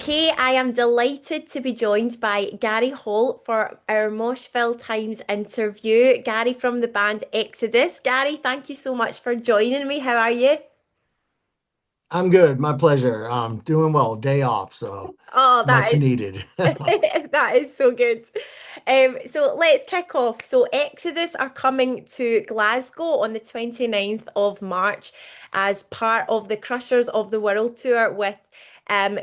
Okay, I am delighted to be joined by Gary Holt for our Moshville Times interview. Gary from the band Exodus. Gary, thank you so much for joining me. How are you? I'm good. My pleasure. Doing well. Day off, so Oh, much needed. that is so good. So let's kick off. So Exodus are coming to Glasgow on the 29th of March as part of the Crushers of the World tour with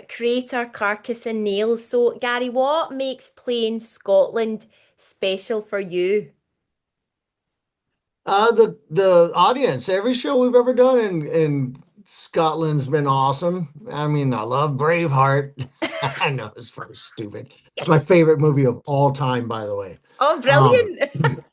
creator Carcass and Nails. So Gary, what makes playing Scotland special for you? The audience, every show we've ever done in Scotland's been awesome. I mean, I love Braveheart. I know it's very stupid. It's my favorite movie of all time, by the way. Oh, Um, brilliant.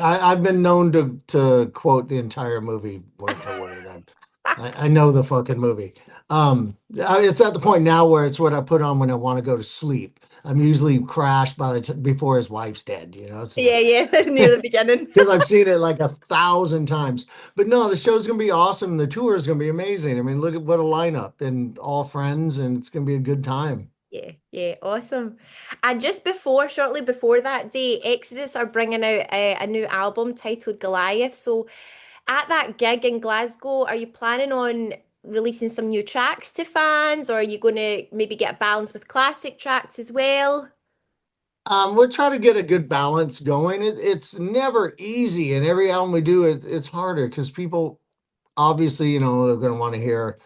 I've been known to quote the entire movie word for word. I know the fucking movie. It's at the point now where it's what I put on when I want to go to sleep. I'm usually crashed before his wife's dead, so Yeah, yeah, near the beginning. because I've seen it like 1,000 times. But no, the show's gonna be awesome. The tour is gonna be amazing. I mean, look at what a lineup and all friends, and it's gonna be a good time. Yeah, yeah, awesome. And just before, shortly before that day, Exodus are bringing out a new album titled Goliath. So, at that gig in Glasgow, are you planning on releasing some new tracks to fans, or are you going to maybe get a balance with classic tracks as well? We're trying to get a good balance going. It's never easy, and every album we do, it's harder because people obviously, they're going to want to hear,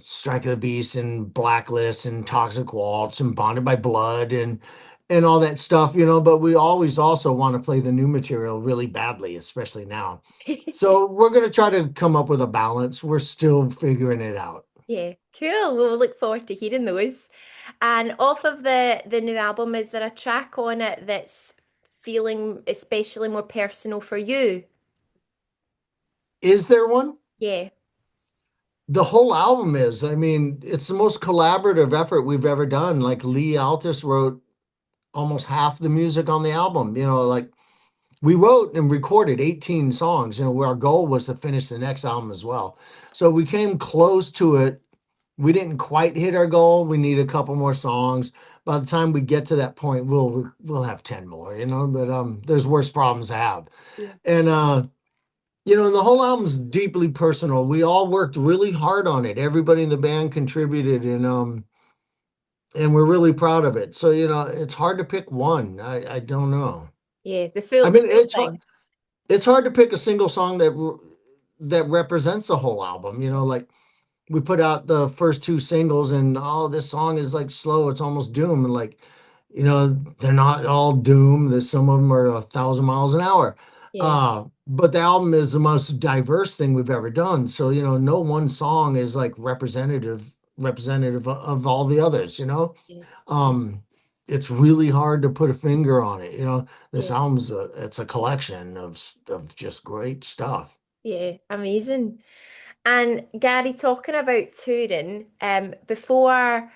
Strike of the Beast and Blacklist and Toxic Waltz and Bonded by Blood and all that stuff, but we always also want to play the new material really badly, especially now. So we're going to try to come up with a balance. We're still figuring it out. Yeah, cool. We'll look forward to hearing those. And off of the new album, is there a track on it that's feeling especially more personal for you? Is there one? Yeah. The whole album is. I mean, it's the most collaborative effort we've ever done. Like Lee Altus wrote almost half the music on the album. Like we wrote and recorded 18 songs. Our goal was to finish the next album as well. So we came close to it. We didn't quite hit our goal. We need a couple more songs. By the time we get to that point, we'll have 10 more, but there's worse problems to have. Yeah. And and the whole album's deeply personal. We all worked really hard on it. Everybody in the band contributed and we're really proud of it. So, it's hard to pick one. I don't know. Yeah, I the mean, full thing. it's hard to pick a single song that represents the whole album. Like we put out the first two singles, and this song is like slow. It's almost doom, and like they're not all doom. There's some of them are 1,000 miles an hour. Yeah. But the album is the most diverse thing we've ever done. So no one song is like representative of all the others. Yeah. Um, it's really hard to put a finger on it. This Yeah. it's a collection of just great stuff. Yeah, amazing. And Gary, talking about touring, before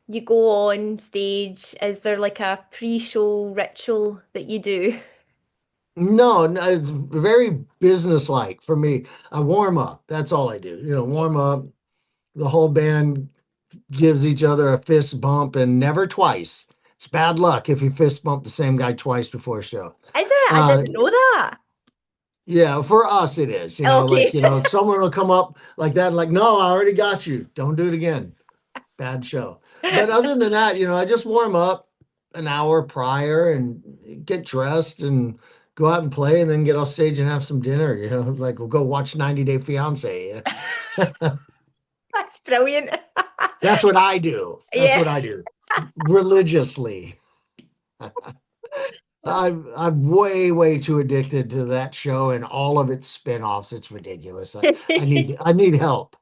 you go on stage, is there like a pre-show ritual that you do? No, no, it's very businesslike for me. I warm up. That's all I do. Warm up. The whole band gives each other a fist bump and never twice. It's bad luck if you fist bump the same guy twice before a show. Is it? I Uh, didn't know that. yeah, for us it is. Okay. Like, someone will come up like that, like, no, I already got you. Don't do it again. Bad show. But other than that, I just warm up an hour prior and get dressed and go out and play and then get off stage and have some dinner, like we'll go watch 90 Day Fiance. That's brilliant. That's what I do. That's Yeah. what I do religiously. I'm way, way too addicted to that show and all of its spin-offs. It's ridiculous. I need help.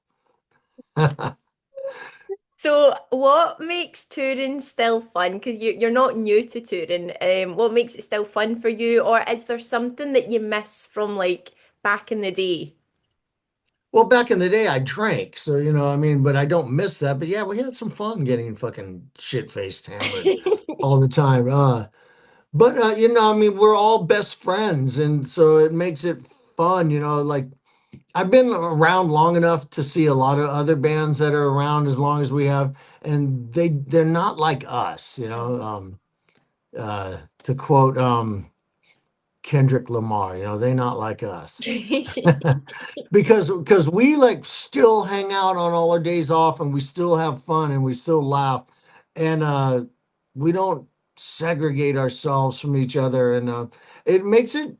So, what makes touring still fun? Because you're not new to touring. What makes it still fun for you, or is there something that you miss from like back in the day? Well, back in the day, I drank, so I mean, but I don't miss that. But yeah, we had some fun getting fucking shit-faced hammered all the time. But I mean, we're all best friends, and so it makes it fun. Like I've been around long enough to see a lot of other bands that are around as long as we have, and they're not like us, you know. To quote Kendrick Lamar, they're not like us. Because we like still hang out on all our days off and we still have fun and we still laugh and we don't segregate ourselves from each other and it makes it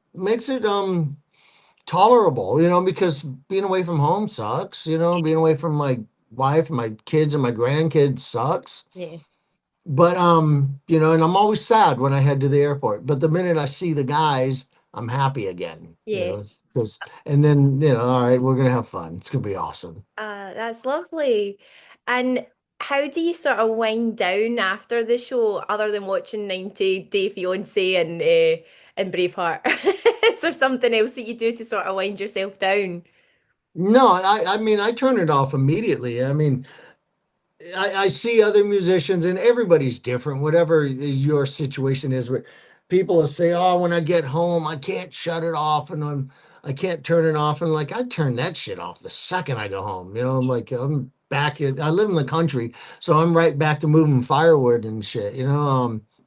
tolerable, because being away from home sucks, being away from my wife and my kids and my grandkids sucks. Yeah, But and I'm always sad when I head to the airport. But the minute I see the guys, I'm happy again, yeah. because and then, all right, we're gonna have fun. It's gonna be awesome. That's lovely. And how do you sort of wind down after the show, other than watching 90 Day Fiancé and Braveheart? Is there something else that you do to sort of wind yourself down? No, I mean I turn it off immediately. I mean, I see other musicians and everybody's different, whatever your situation is. But people will say, "Oh, when I get home, I can't shut it off, and I can't turn it off." And like, I turn that shit off the second I go home. I'm like, I'm back in. I live in the country, so I'm right back to moving firewood and shit.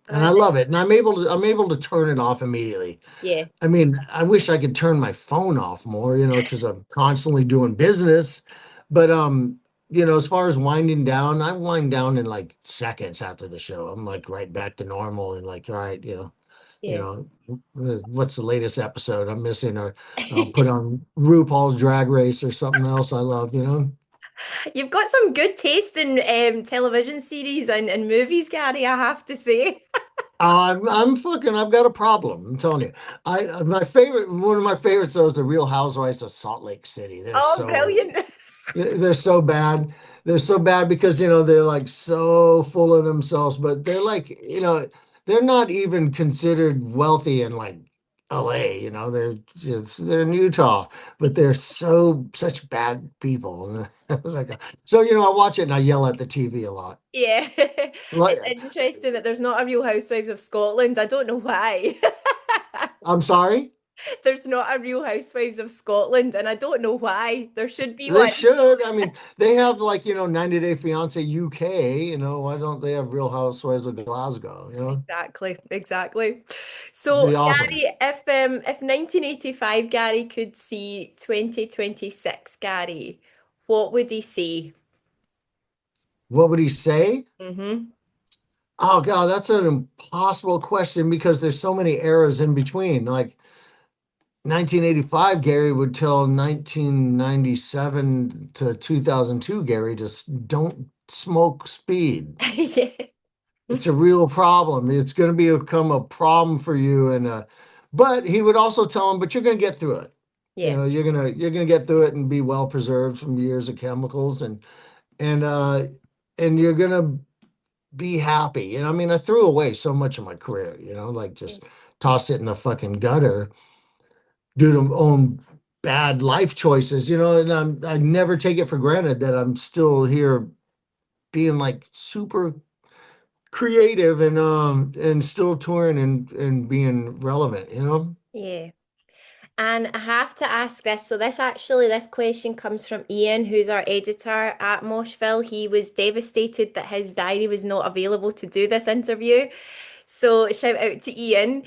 And I Nice. love it, and I'm able to turn it off immediately. Yeah, I mean, I wish I could turn my phone off more, because I'm constantly doing business. But as far as winding down, I wind down in like seconds after the show. I'm like right back to normal and like, all right, you yeah. know, what's the latest episode I'm missing? Or I'll put on RuPaul's Drag Race or something else I love. You've got some good taste in television series and movies, Gary, I have to say. I've got a problem. I'm telling you. One of my favorites though is the Real Housewives of Salt Lake City. They're Oh, so brilliant. They're so bad. They're so bad because, they're like so full of themselves, but they're like, they're not even considered wealthy in like LA, they're in Utah, but they're such bad people. Like, so, I watch it and I yell at the TV a lot. Yeah. Like, It's interesting that there's not a Real Housewives of Scotland. I don't know why. I'm sorry. There's not a Real Housewives of Scotland, and I don't know why. There should be They one. should. I mean, they have like, 90 Day Fiance UK, why don't they have Real Housewives of Glasgow, Exactly, exactly. It'd So, be awesome. Gary, if 1985 Gary could see 2026 Gary, what would he say? What would he say? Mm-hmm. Oh God, that's an impossible question because there's so many eras in between. Like 1985, Gary would tell 1997 to 2002, Gary, just don't smoke speed. Yeah. It's a real problem. It's going to become a problem for you. But he would also tell him, but you're going to get through it. Yeah. You're gonna get through it and be well preserved from years of chemicals and uh and you're gonna be happy. And I mean, I threw away so much of my career, like Yeah. just tossed it in the fucking gutter due to own bad life choices, and I never take it for granted that I'm still here being like super creative and still touring and being relevant. Yeah. And I have to ask this. So this question comes from Ian, who's our editor at Moshville. He was devastated that his diary was not available to do this interview. So shout out to Ian.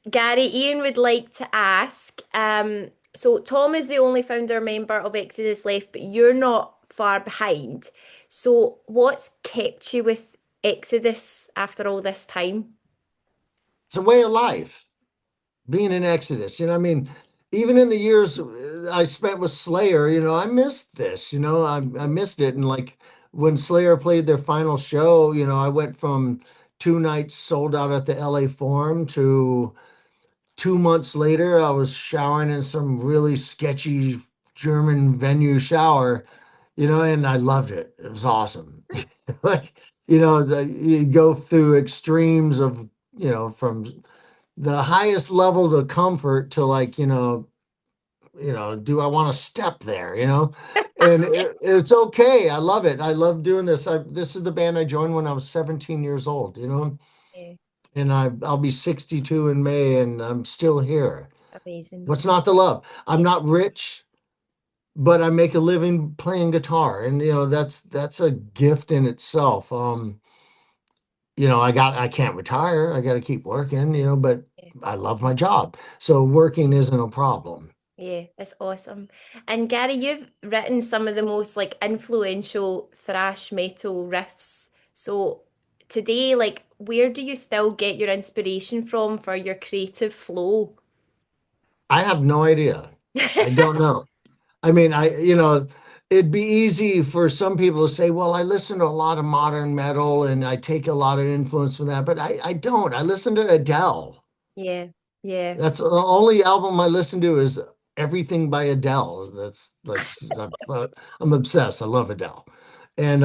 Gary, Ian would like to ask, so Tom is the only founder member of Exodus left, but you're not far behind. So what's kept you with Exodus after all this time? It's a way of life. Being in Exodus. I mean, even in the years I spent with Slayer, I missed this, I missed it. And like when Slayer played their final show, I went from 2 nights sold out at the LA Forum to 2 months later, I was showering in some really sketchy German venue shower, and I loved it. It was awesome. Like, you go through extremes of, from the highest level of comfort to like, do I want to step there, And it's okay. I love it. I love doing this. This is the band I joined when I was 17 years old, Yeah, and I'll be 62 in May and I'm still here. amazing. What's not to love? I'm Yeah, not rich. but I make a living playing guitar, and that's a gift in itself. I can't retire. I got to keep working, but Yeah. I love my job. So working isn't a problem. Yeah, it's awesome. And Gary, you've written some of the most like influential thrash metal riffs. So today, like, where do you still get your inspiration from for your creative flow? I have no idea. I don't know. I mean, it'd be easy for some people to say, well, I listen to a lot of modern metal and I take a lot of influence from that, but I don't. I listen to Adele. Yeah, yeah, That's the only album I listen to is everything by Adele. That's like I'm obsessed. I love Adele. And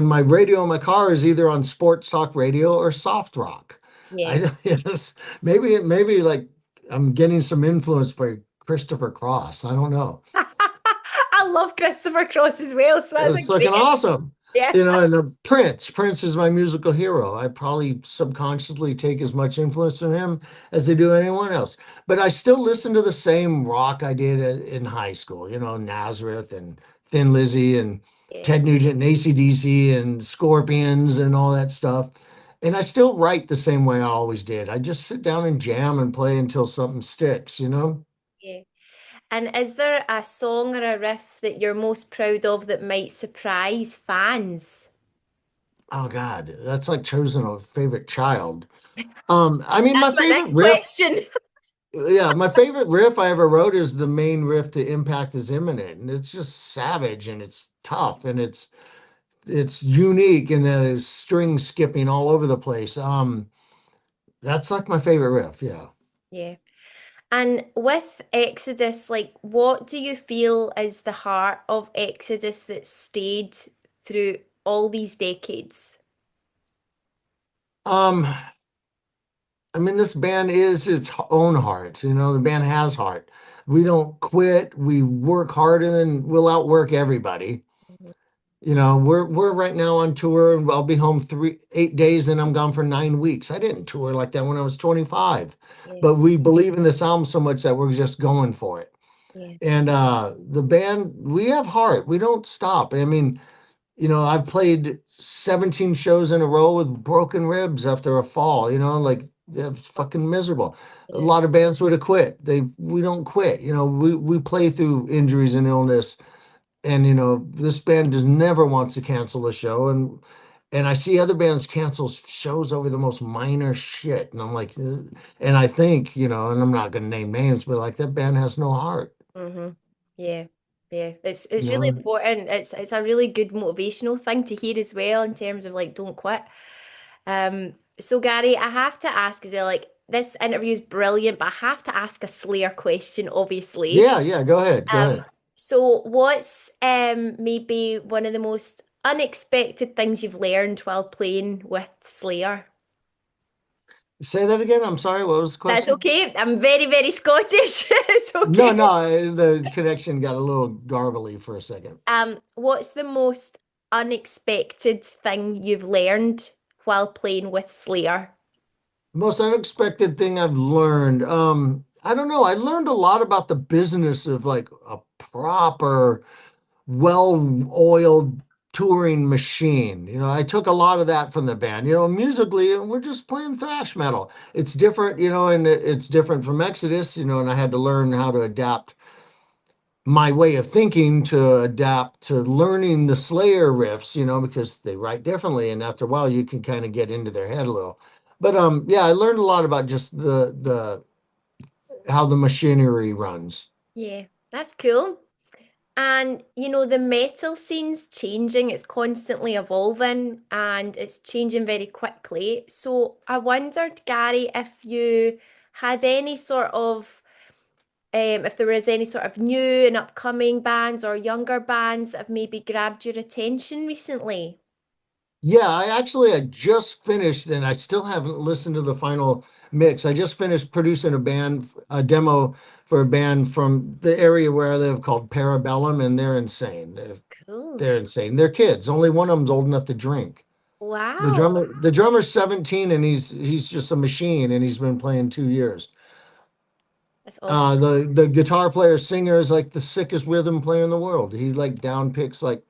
my radio in my car is either on sports talk radio or soft rock. yeah. I yes, maybe like I'm getting some influence by Christopher Cross. I don't know. I love Christopher Cross as well, so that's a It's fucking great, awesome. yeah, And Prince. Prince is my musical hero. I probably subconsciously take as much influence from him as I do anyone else. But I still listen to the same rock I did in high school, Nazareth and Thin Lizzy and yeah, Ted Nugent and AC/DC and Scorpions and all that stuff. And I still write the same way I always did. I just sit down and jam and play until something sticks. yeah. And is there a song or a riff that you're most proud of that might surprise fans? Oh God, that's like choosing a favorite child. I mean, That's my my favorite next riff, question. yeah, my favorite riff I ever wrote is the main riff to Impact is Imminent. And it's just savage and it's tough and it's unique and that is string skipping all over the place. That's like my favorite riff, yeah. Yeah. And with Exodus, like, what do you feel is the heart of Exodus that stayed through all these decades? Um, I mean, this band is its own heart. The band has heart. We don't quit. We work harder than we'll outwork everybody. Mhm. We're right now on tour and I'll be home 8 days and I'm gone for 9 weeks. I didn't tour like that when I was 25, Yeah, but we believe in this album so much that we're just going for it. yeah, And the band, we have heart. We don't stop. I mean, I've played 17 shows in a row with broken ribs after a fall, like that's fucking miserable. A yeah, lot of bands would have quit. We don't quit. We play through injuries and illness and this band just never wants to cancel a show and I see other bands cancel shows over the most minor shit and I'm like and I think and I'm not going to name names but like that band has no heart hmm yeah, yeah. you It's really know important. It's a really good motivational thing to hear as well in terms of like don't quit. So Gary, I have to ask as well, like this interview is brilliant, but I have to ask a Slayer question, obviously. yeah, go ahead. So what's maybe one of the most unexpected things you've learned while playing with Slayer? Say that again. I'm sorry, what was the That's question? okay. I'm very, very Scottish. It's No, okay. no, the connection got a little garbly for a second. What's the most unexpected thing you've learned while playing with Slayer? Most unexpected thing I've learned. I don't know. I learned a lot about the business of like a proper, well-oiled touring machine. I took a lot of that from the band. Musically, we're just playing thrash metal. It's different, and it's different from Exodus, and I had to learn how to adapt my way of thinking to adapt to learning the Slayer riffs, because they write differently, and after a while you can kind of get into their head a little. But yeah, I learned a lot about just the how the machinery runs. Yeah, that's cool. And the metal scene's changing, it's constantly evolving and it's changing very quickly. So I wondered, Gary, if you had any sort of if there was any sort of new and upcoming bands or younger bands that have maybe grabbed your attention recently. Yeah, I just finished, and I still haven't listened to the final mix. I just finished producing a demo for a band from the area where I live called Parabellum, and they're insane. Cool. They're insane. They're kids. Only one of them's old enough to drink. Wow. The drummer's 17 and he's just a machine and he's been playing 2 years. That's awesome. The guitar player singer is like the sickest rhythm player in the world. He like down picks like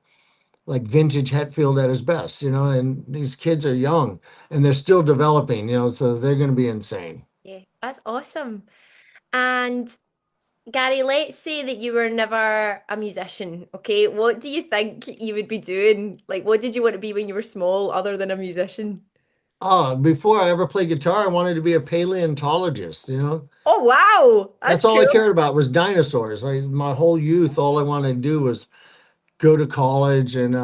vintage Hetfield at his best, you know, and these kids are young and they're still developing, you know, so they're going to be insane. Yeah, that's awesome. And Gary, let's say that you were never a musician, okay? What do you think you would be doing? Like, what did you want to be when you were small other than a musician? Oh, before I ever played guitar, I wanted to be a paleontologist, you know. Oh, wow. That's That's all I cool. cared about was dinosaurs. My whole youth, all I wanted to do was go to college and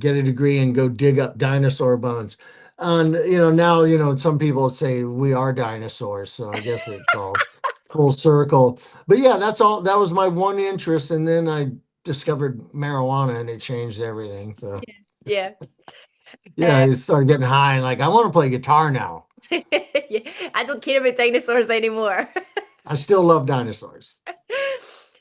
get a degree and go dig up dinosaur bones. And you know, now you know some people say we are dinosaurs, so I guess it's all full circle. But yeah, that's all. That was my one interest, and then I discovered marijuana, and it changed everything. So Yeah. yeah, Uh, I started getting high, and like I want to play guitar now. yeah. I don't care about dinosaurs anymore. I still love dinosaurs.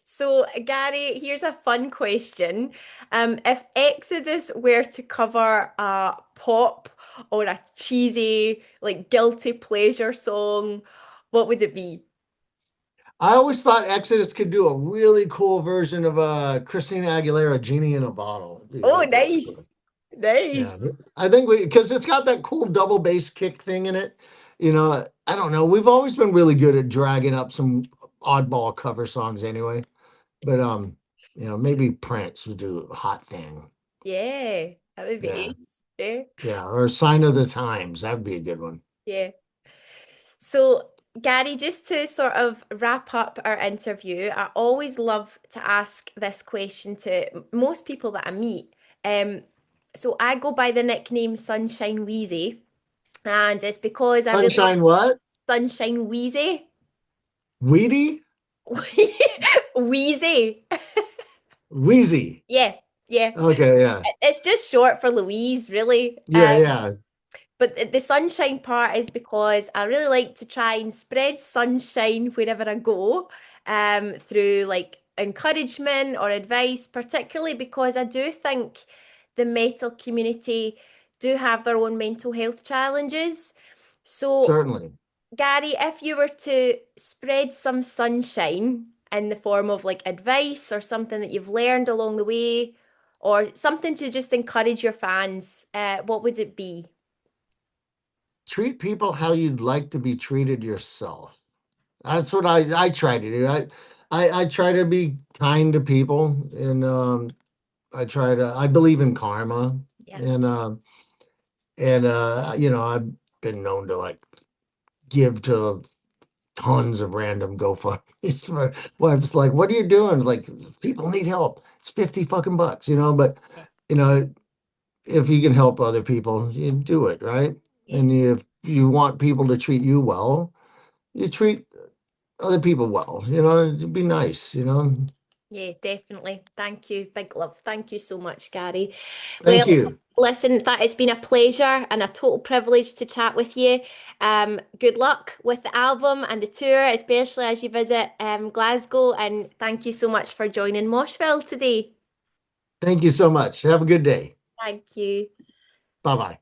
So, Gary, here's a fun question. If Exodus were to cover a pop or a cheesy, like guilty pleasure song, what would it be? I always thought Exodus could do a really cool version of Christina Aguilera, "Genie in a Bottle." It'd be Oh, like really cool. nice. Yeah, Nice. I think we because it's got that cool double bass kick thing in it. You know, I don't know. We've always been really good at dragging up some oddball cover songs anyway. But you know, maybe Prince would do a hot thing. Yeah, that would Yeah, be ace. Yeah, yeah, or Sign of the Times. That'd be a good one. yeah. So, Gary, just to sort of wrap up our interview, I always love to ask this question to most people that I meet. Um, so I go by the nickname Sunshine Wheezy, and it's because I really love Sunshine what? Sunshine Wheezy. Weedy? Wheezy. Wheezy. Yeah, yeah. Okay, yeah. It's just short for Louise, really. Yeah, yeah. But the sunshine part is because I really like to try and spread sunshine wherever I go, through like encouragement or advice, particularly because I do think the metal community do have their own mental health challenges. So, Certainly. Gary, if you were to spread some sunshine in the form of like advice or something that you've learned along the way, or something to just encourage your fans, what would it be? Treat people how you'd like to be treated yourself. That's what I try to do. I try to be kind to people and I believe in karma Yeah. and you know, I've been known to like give to tons of random GoFundMe's. My wife's like, "What are you doing?" Like, people need help. It's 50 fucking bucks, you know, but Yeah. you know, if you can help other people, you do it, right? Yeah. And if you want people to treat you well, you treat other people well, you know, be nice, you know. Yeah, definitely. Thank you. Big love. Thank you so much, Gary. Well, Thank you. listen, that has been a pleasure and a total privilege to chat with you. Good luck with the album and the tour, especially as you visit Glasgow. And thank you so much for joining Moshville today. Thank you so much. Have a good day. Thank you. Bye bye.